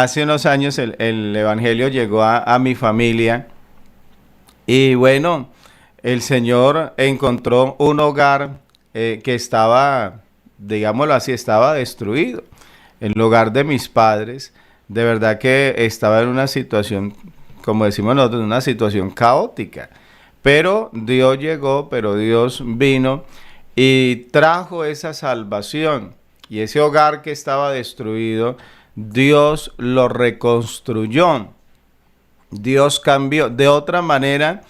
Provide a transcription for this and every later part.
Hace unos años el Evangelio llegó a mi familia y bueno, el Señor encontró un hogar que estaba, digámoslo así, estaba destruido. El hogar de mis padres, de verdad que estaba en una situación, como decimos nosotros, una situación caótica. Pero Dios llegó, pero Dios vino y trajo esa salvación. Y ese hogar que estaba destruido, Dios lo reconstruyó. Dios cambió. De otra manera,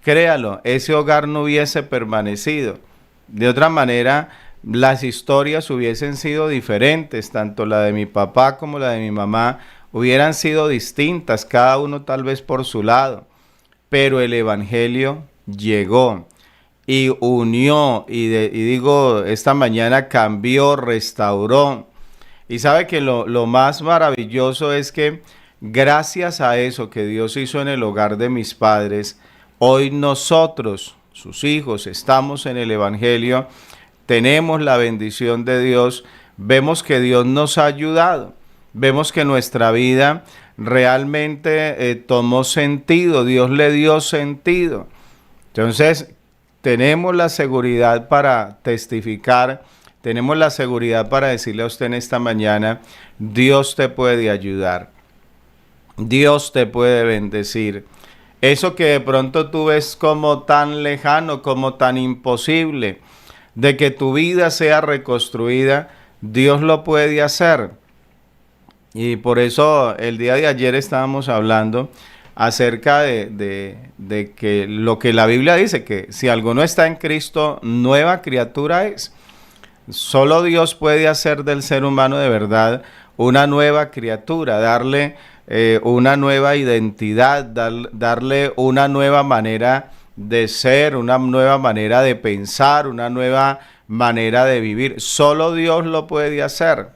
créalo, ese hogar no hubiese permanecido. De otra manera, las historias hubiesen sido diferentes, tanto la de mi papá como la de mi mamá hubieran sido distintas, cada uno tal vez por su lado. Pero el Evangelio llegó y unió, y digo, esta mañana cambió, restauró. Y sabe que lo más maravilloso es que gracias a eso que Dios hizo en el hogar de mis padres, hoy nosotros, sus hijos, estamos en el Evangelio, tenemos la bendición de Dios, vemos que Dios nos ha ayudado, vemos que nuestra vida realmente tomó sentido, Dios le dio sentido. Entonces, tenemos la seguridad para testificar, tenemos la seguridad para decirle a usted en esta mañana, Dios te puede ayudar, Dios te puede bendecir. Eso que de pronto tú ves como tan lejano, como tan imposible, de que tu vida sea reconstruida, Dios lo puede hacer. Y por eso el día de ayer estábamos hablando acerca de que lo que la Biblia dice, que si alguno está en Cristo, nueva criatura es. Solo Dios puede hacer del ser humano de verdad una nueva criatura, darle una nueva identidad, darle una nueva manera de ser, una nueva manera de pensar, una nueva manera de vivir. Solo Dios lo puede hacer.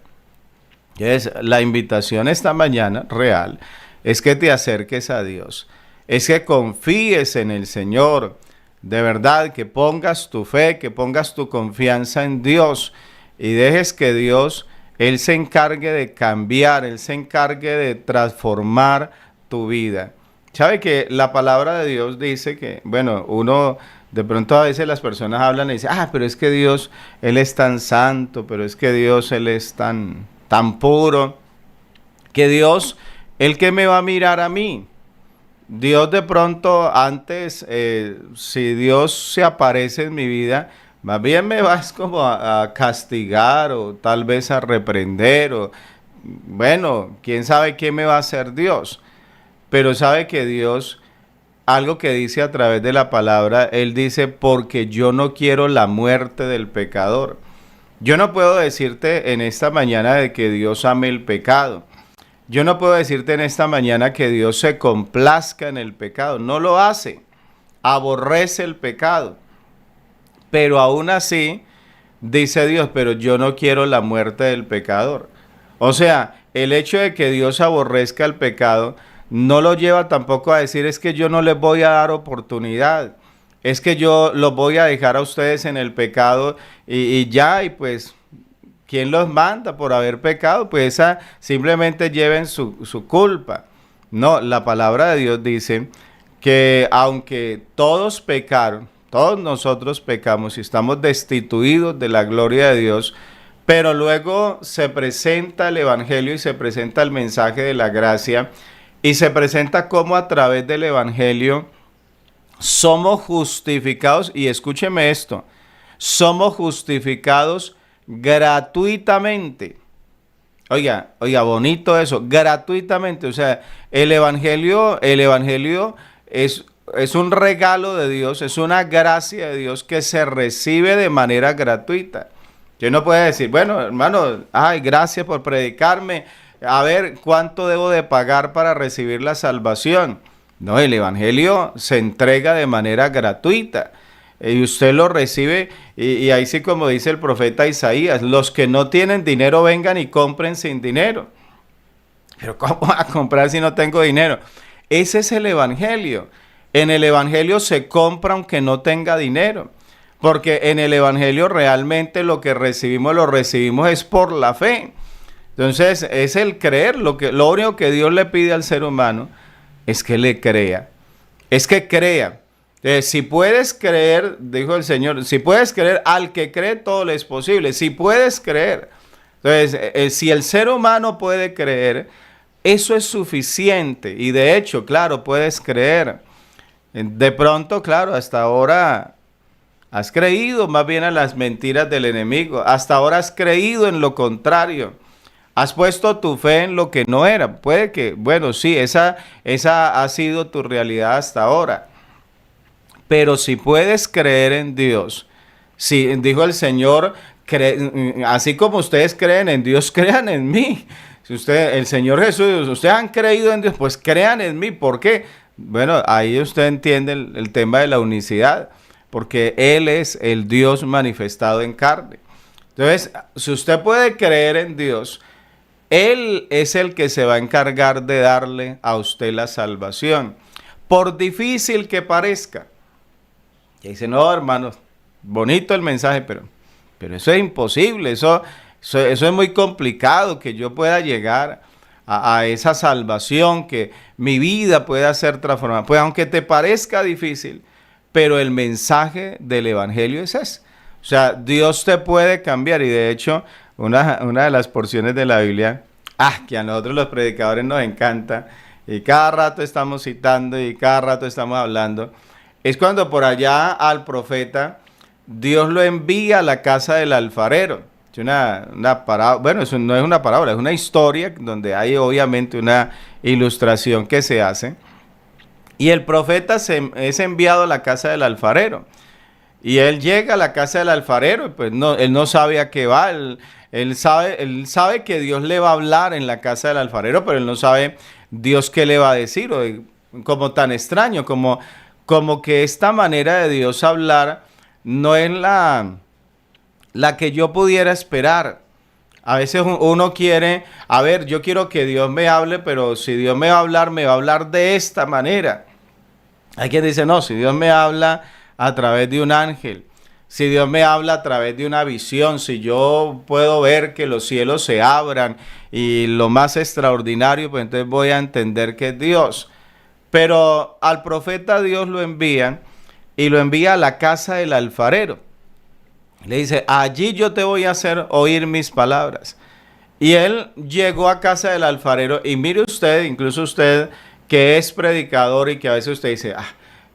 Es la invitación esta mañana real es que te acerques a Dios, es que confíes en el Señor, de verdad, que pongas tu fe, que pongas tu confianza en Dios y dejes que Dios, Él se encargue de cambiar, Él se encargue de transformar tu vida. ¿Sabe que la palabra de Dios dice que, bueno, uno de pronto a veces las personas hablan y dicen, pero es que Dios, Él es tan santo, pero es que Dios, Él es tan puro, que Dios, ¿Él qué me va a mirar a mí? Dios de pronto antes, si Dios se aparece en mi vida, más bien me vas como a castigar o tal vez a reprender o, bueno, quién sabe qué me va a hacer Dios. Pero sabe que Dios, algo que dice a través de la palabra, Él dice, porque yo no quiero la muerte del pecador. Yo no puedo decirte en esta mañana de que Dios ame el pecado. Yo no puedo decirte en esta mañana que Dios se complazca en el pecado. No lo hace. Aborrece el pecado. Pero aún así, dice Dios, pero yo no quiero la muerte del pecador. O sea, el hecho de que Dios aborrezca el pecado no lo lleva tampoco a decir es que yo no les voy a dar oportunidad. Es que yo los voy a dejar a ustedes en el pecado y ya, y pues, ¿quién los manda por haber pecado? Pues esa simplemente lleven su culpa. No, la palabra de Dios dice que aunque todos pecaron, todos nosotros pecamos y estamos destituidos de la gloria de Dios, pero luego se presenta el Evangelio y se presenta el mensaje de la gracia y se presenta cómo a través del Evangelio somos justificados, y escúcheme esto, somos justificados gratuitamente. Oiga, bonito eso, gratuitamente. O sea, el evangelio es un regalo de Dios, es una gracia de Dios que se recibe de manera gratuita. Yo no puedo decir, bueno, hermano, gracias por predicarme, a ver cuánto debo de pagar para recibir la salvación. No, el evangelio se entrega de manera gratuita. Y usted lo recibe, y ahí sí, como dice el profeta Isaías, los que no tienen dinero vengan y compren sin dinero. Pero ¿cómo voy a comprar si no tengo dinero? Ese es el evangelio. En el evangelio se compra aunque no tenga dinero, porque en el evangelio realmente lo que recibimos, lo recibimos es por la fe. Entonces, es el creer. Lo único que Dios le pide al ser humano es que le crea. Es que crea. Si puedes creer, dijo el Señor, si puedes creer, al que cree todo le es posible. Si puedes creer. Entonces, si el ser humano puede creer, eso es suficiente. Y de hecho, claro, puedes creer. De pronto, claro, hasta ahora has creído más bien a las mentiras del enemigo. Hasta ahora has creído en lo contrario. Has puesto tu fe en lo que no era. Puede que, bueno, sí, esa ha sido tu realidad hasta ahora. Pero si puedes creer en Dios, si dijo el Señor, así como ustedes creen en Dios, crean en mí. Si el Señor Jesús, ustedes han creído en Dios, pues crean en mí. ¿Por qué? Bueno, ahí usted entiende el tema de la unicidad, porque Él es el Dios manifestado en carne. Entonces, si usted puede creer en Dios, Él es el que se va a encargar de darle a usted la salvación, por difícil que parezca. Y dice, no, hermanos, bonito el mensaje, pero eso es imposible, eso es muy complicado que yo pueda llegar a esa salvación, que mi vida pueda ser transformada. Pues aunque te parezca difícil, pero el mensaje del Evangelio es ese. O sea, Dios te puede cambiar, y de hecho, una de las porciones de la Biblia, que a nosotros los predicadores nos encanta, y cada rato estamos citando y cada rato estamos hablando, es cuando por allá al profeta Dios lo envía a la casa del alfarero. Es una parábola, bueno, eso no es una parábola, es una historia donde hay obviamente una ilustración que se hace. Y el profeta es enviado a la casa del alfarero. Y él llega a la casa del alfarero, y pues no, él no sabe a qué va. Él sabe que Dios le va a hablar en la casa del alfarero, pero él no sabe Dios qué le va a decir. Como tan extraño, como que esta manera de Dios hablar no es la que yo pudiera esperar. A veces uno quiere, yo quiero que Dios me hable, pero si Dios me va a hablar de esta manera. Hay quien dice, no, si Dios me habla a través de un ángel, si Dios me habla a través de una visión, si yo puedo ver que los cielos se abran y lo más extraordinario, pues entonces voy a entender que es Dios. Pero al profeta Dios lo envía, y lo envía a la casa del alfarero. Le dice, allí yo te voy a hacer oír mis palabras. Y él llegó a casa del alfarero, y mire usted, incluso usted que es predicador y que a veces usted dice,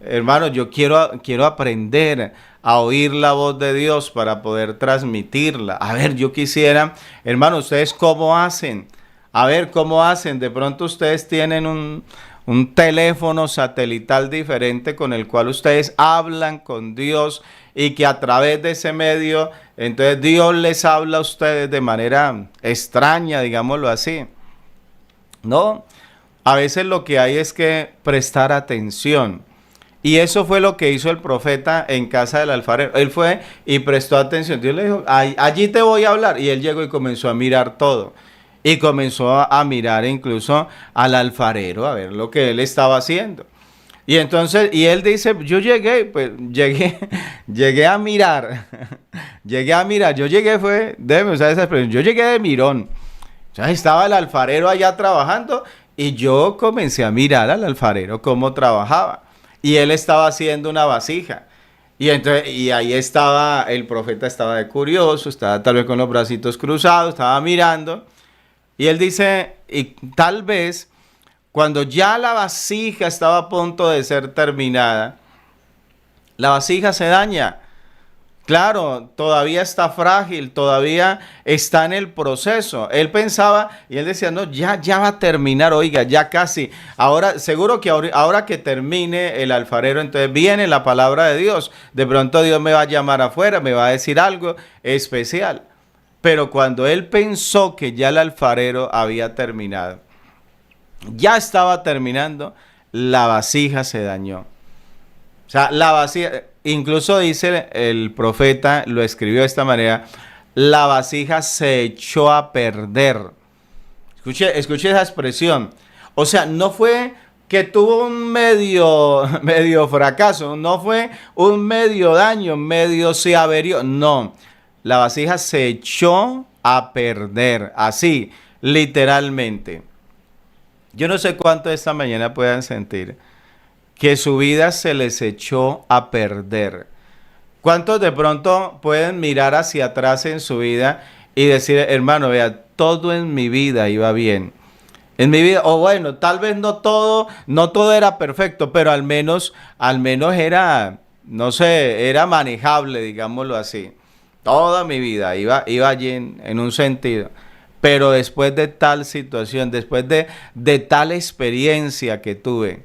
hermano, yo quiero aprender a oír la voz de Dios para poder transmitirla. Yo quisiera, hermano, ¿ustedes cómo hacen? ¿Cómo hacen? De pronto ustedes tienen un teléfono satelital diferente con el cual ustedes hablan con Dios, y que a través de ese medio, entonces Dios les habla a ustedes de manera extraña, digámoslo así. No, a veces lo que hay es que prestar atención. Y eso fue lo que hizo el profeta en casa del alfarero. Él fue y prestó atención. Dios le dijo, allí te voy a hablar. Y él llegó y comenzó a mirar todo. Y comenzó a mirar incluso al alfarero, a ver lo que él estaba haciendo. Y entonces, y él dice, yo llegué a mirar. Yo llegué déjeme usar esa expresión, yo llegué de mirón. O sea, estaba el alfarero allá trabajando, y yo comencé a mirar al alfarero cómo trabajaba. Y él estaba haciendo una vasija. Y ahí estaba, el profeta estaba de curioso, estaba tal vez con los bracitos cruzados, estaba mirando. Y él dice, y tal vez cuando ya la vasija estaba a punto de ser terminada, la vasija se daña. Claro, todavía está frágil, todavía está en el proceso. Él pensaba y él decía, no, ya va a terminar, oiga, ya casi. Ahora, seguro que ahora que termine el alfarero, entonces viene la palabra de Dios. De pronto Dios me va a llamar afuera, me va a decir algo especial. Pero cuando él pensó que ya el alfarero había terminado, ya estaba terminando, la vasija se dañó. O sea, la vasija, incluso dice el profeta, lo escribió de esta manera, la vasija se echó a perder. Escuche esa expresión. O sea, no fue que tuvo un medio fracaso, no fue un medio daño, medio se averió. No, la vasija se echó a perder, así. literalmente. Yo no sé cuánto esta mañana puedan sentir que su vida se les echó a perder. ¿Cuántos de pronto pueden mirar hacia atrás en su vida y decir, hermano, vea, todo en mi vida iba bien? En mi vida, o bueno, tal vez no todo era perfecto, pero al menos era, no sé, era manejable, digámoslo así. Toda mi vida iba allí en un sentido. Pero después de tal situación, después de tal experiencia que tuve,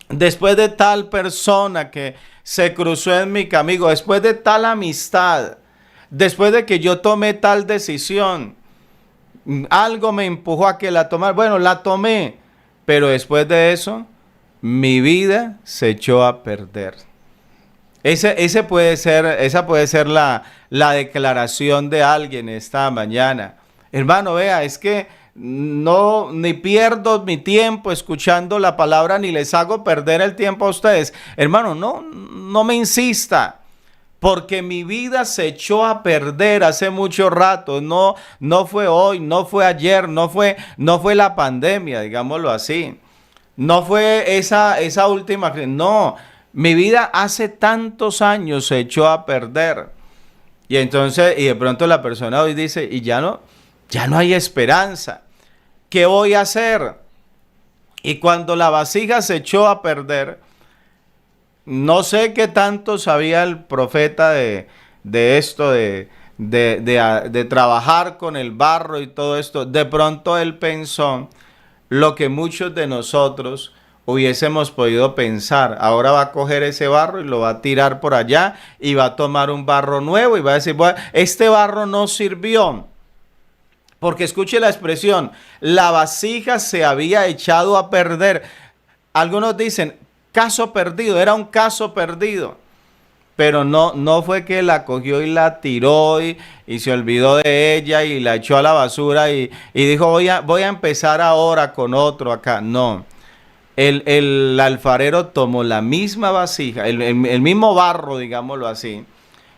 después de tal persona que se cruzó en mi camino, después de tal amistad, después de que yo tomé tal decisión, algo me empujó a que la tomara. Bueno, la tomé, pero después de eso, mi vida se echó a perder. Esa puede ser la declaración de alguien esta mañana. Hermano, vea, es que no, ni pierdo mi tiempo escuchando la palabra, ni les hago perder el tiempo a ustedes. Hermano, no me insista. Porque mi vida se echó a perder hace mucho rato. No fue hoy, no fue ayer, no fue la pandemia, digámoslo así. No fue esa última. No, mi vida hace tantos años se echó a perder. Y entonces, y de pronto la persona hoy dice, y ya no hay esperanza. ¿Qué voy a hacer? Y cuando la vasija se echó a perder, no sé qué tanto sabía el profeta de esto, de trabajar con el barro y todo esto. De pronto él pensó lo que muchos de nosotros hubiésemos podido pensar. Ahora va a coger ese barro y lo va a tirar por allá y va a tomar un barro nuevo y va a decir, bueno, este barro no sirvió. Porque escuche la expresión, la vasija se había echado a perder. Algunos dicen, caso perdido, era un caso perdido. Pero no fue que la cogió y la tiró y se olvidó de ella y la echó a la basura y dijo, voy a empezar ahora con otro acá. No, el alfarero tomó la misma vasija, el mismo barro, digámoslo así,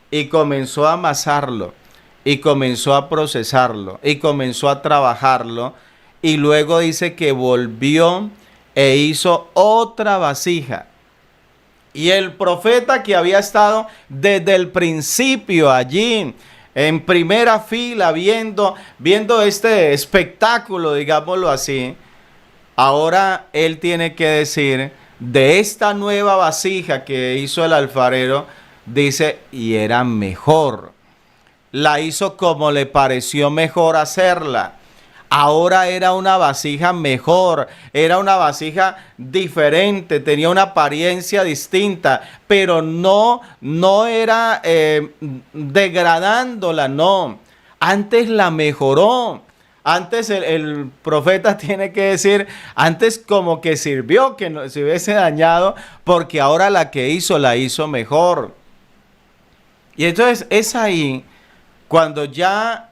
y comenzó a amasarlo, y comenzó a procesarlo, y comenzó a trabajarlo, y luego dice que volvió e hizo otra vasija. Y el profeta que había estado desde el principio allí, en primera fila, viendo este espectáculo, digámoslo así, ahora él tiene que decir, de esta nueva vasija que hizo el alfarero, dice, y era mejor. La hizo como le pareció mejor hacerla. Ahora era una vasija mejor, era una vasija diferente, tenía una apariencia distinta, pero no era degradándola, no. Antes la mejoró. Antes el profeta tiene que decir, antes como que sirvió, que no se hubiese dañado, porque ahora la que hizo, la hizo mejor. Y entonces es ahí cuando ya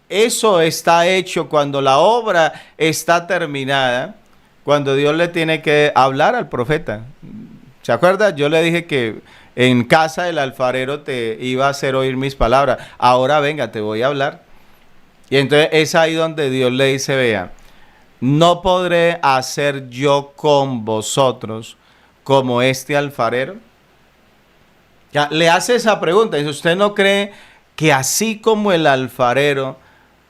eso está hecho, cuando la obra está terminada, cuando Dios le tiene que hablar al profeta. ¿Se acuerda? Yo le dije que en casa del alfarero te iba a hacer oír mis palabras. Ahora venga, te voy a hablar. Y entonces es ahí donde Dios le dice, vea, no podré hacer yo con vosotros como este alfarero. Ya, le hace esa pregunta. Dice, ¿usted no cree que así como el alfarero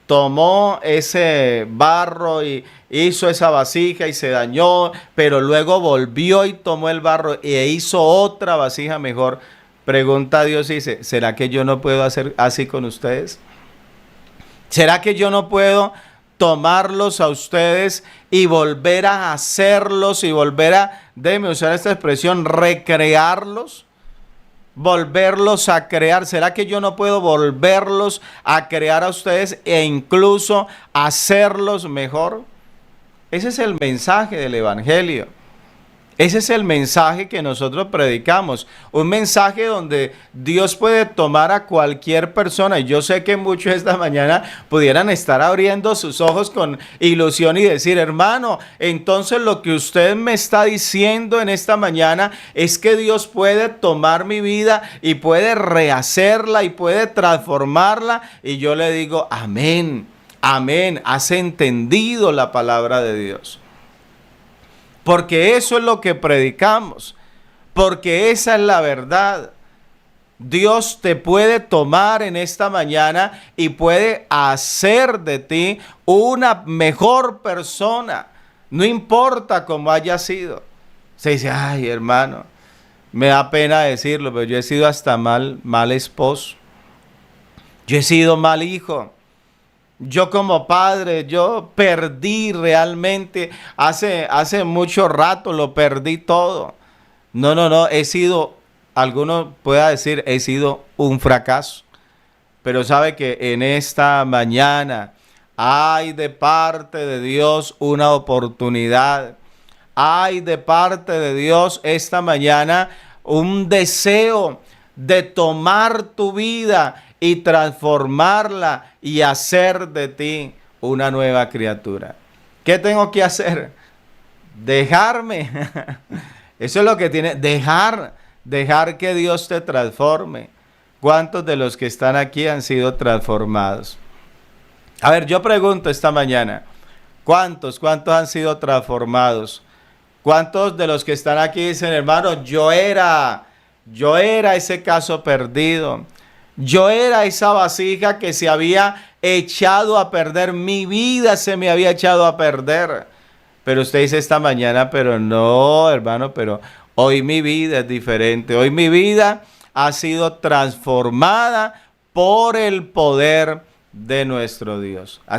tomó ese barro y hizo esa vasija y se dañó, pero luego volvió y tomó el barro e hizo otra vasija mejor? Pregunta a Dios y dice, ¿será que yo no puedo hacer así con ustedes? ¿Será que yo no puedo tomarlos a ustedes y volver a hacerlos y volver a, déjeme usar esta expresión, recrearlos? Volverlos a crear. ¿Será que yo no puedo volverlos a crear a ustedes e incluso hacerlos mejor? Ese es el mensaje del Evangelio. Ese es el mensaje que nosotros predicamos. Un mensaje donde Dios puede tomar a cualquier persona. Y yo sé que muchos esta mañana pudieran estar abriendo sus ojos con ilusión y decir, hermano, entonces lo que usted me está diciendo en esta mañana es que Dios puede tomar mi vida y puede rehacerla y puede transformarla. Y yo le digo, amén. Amén, has entendido la palabra de Dios. Porque eso es lo que predicamos, porque esa es la verdad. Dios te puede tomar en esta mañana y puede hacer de ti una mejor persona. No importa cómo haya sido. Se dice, ay hermano, me da pena decirlo, pero yo he sido hasta mal esposo. Yo he sido mal hijo. Yo como padre, yo perdí realmente, hace mucho rato lo perdí todo. No, he sido, alguno pueda decir, he sido un fracaso. Pero sabe que en esta mañana hay de parte de Dios una oportunidad. Hay de parte de Dios esta mañana un deseo de tomar tu vida y transformarla y hacer de ti una nueva criatura. ¿Qué tengo que hacer? Dejarme. Eso es lo que tiene, dejar que Dios te transforme. ¿Cuántos de los que están aquí han sido transformados? A ver, yo pregunto esta mañana, ¿cuántos han sido transformados? ¿Cuántos de los que están aquí dicen, hermano, yo era ese caso perdido? Yo era esa vasija que se había echado a perder, mi vida se me había echado a perder. Pero usted dice esta mañana, pero no, hermano, pero hoy mi vida es diferente. Hoy mi vida ha sido transformada por el poder de nuestro Dios.